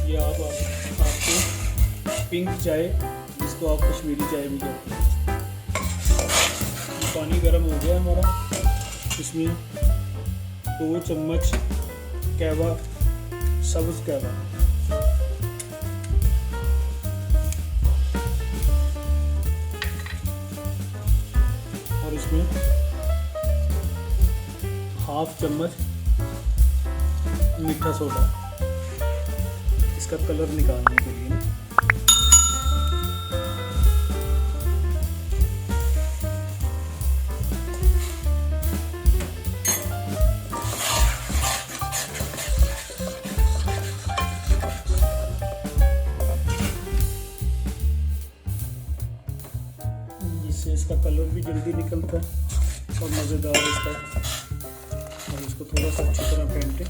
ये आपको पिंक चाय, जिसको आप कश्मीरी चाय भी कहते हैं। पानी गर्म हो गया हमारा, इसमें 2 चम्मच कहवा, सब्ज़ कहवा, और इसमें 1/2 चम्मच मीठा सोडा, इसका कलर निकालने के लिए। जिससे इसका कलर भी जल्दी निकलता है और मज़ेदार इसका। और इसको थोड़ा सा अच्छी तरह फेंटे।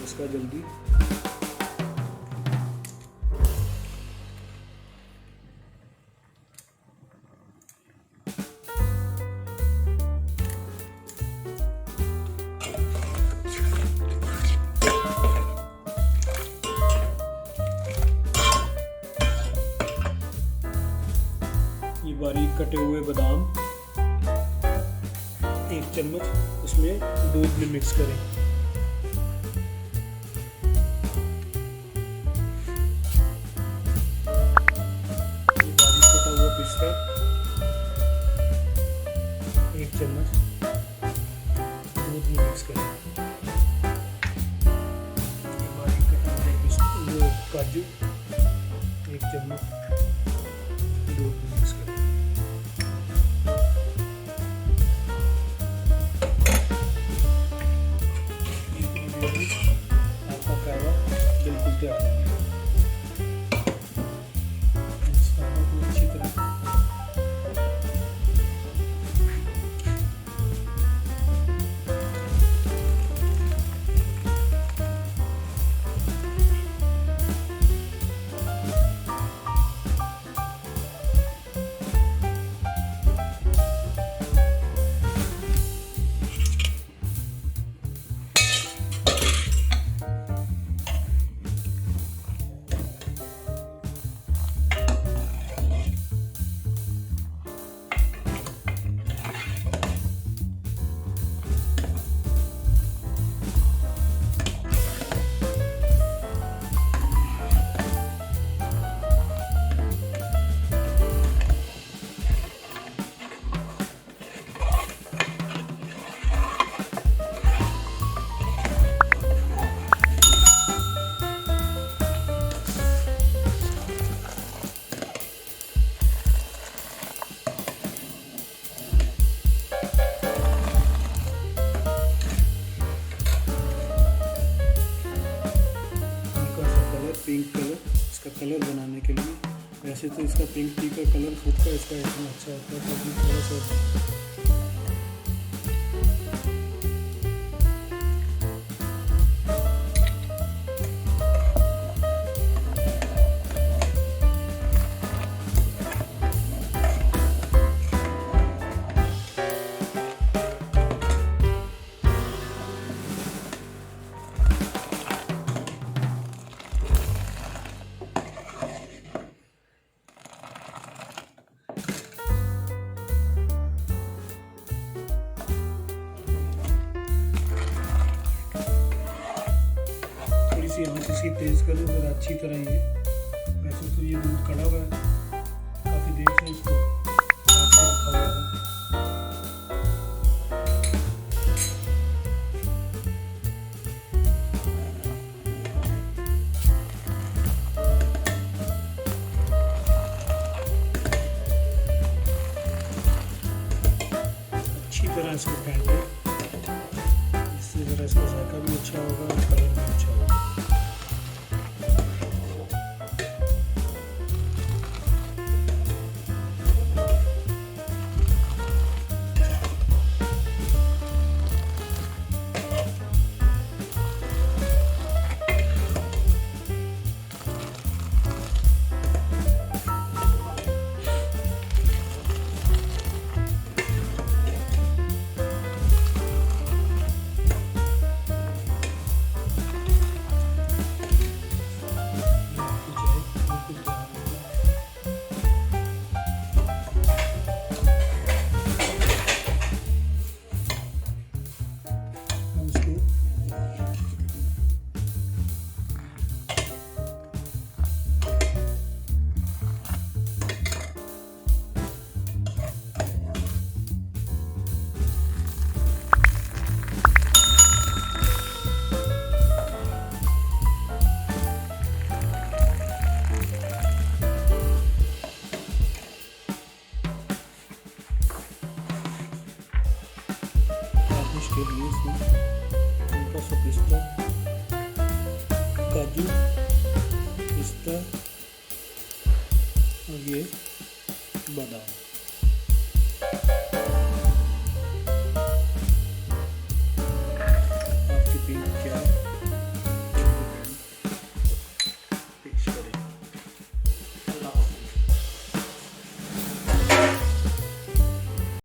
इसका जल्दी ये बारीक कटे हुए बादाम 1 चम्मच उसमें दूध में मिक्स करें। ये बारीक कटा हुआ पिस्ता 1 चम्मच दूध में मिक्स करें। ये बारीक कटा हुआ पिस्ता, वो काजू 1 चम्मच दूध में मिक्स करें। आपका कहवा बिल्कुल तैयार हो गया। इस कहवा को अच्छी तरह पिंक कलर, इसका कलर बनाने के लिए, वैसे तो इसका पिंक टी का कलर खुद का इसका इतना अच्छा होता है, तो थोड़ा सा सी आंच इसकी तेज़ करें ज़रा अच्छी तरह ये। वैसे तो ये दूध कड़ा हुआ है, काफ़ी देर से इसको आंच पे रखा हुआ है। अच्छी तरह इसको फेंटे, इससे ज़रा इसका जायका भी अच्छा होगा और कलर भी अच्छा होगा। के लिए इसमें हल्का सा पिस्ता, काजू, पिस्ता और ये बादाम।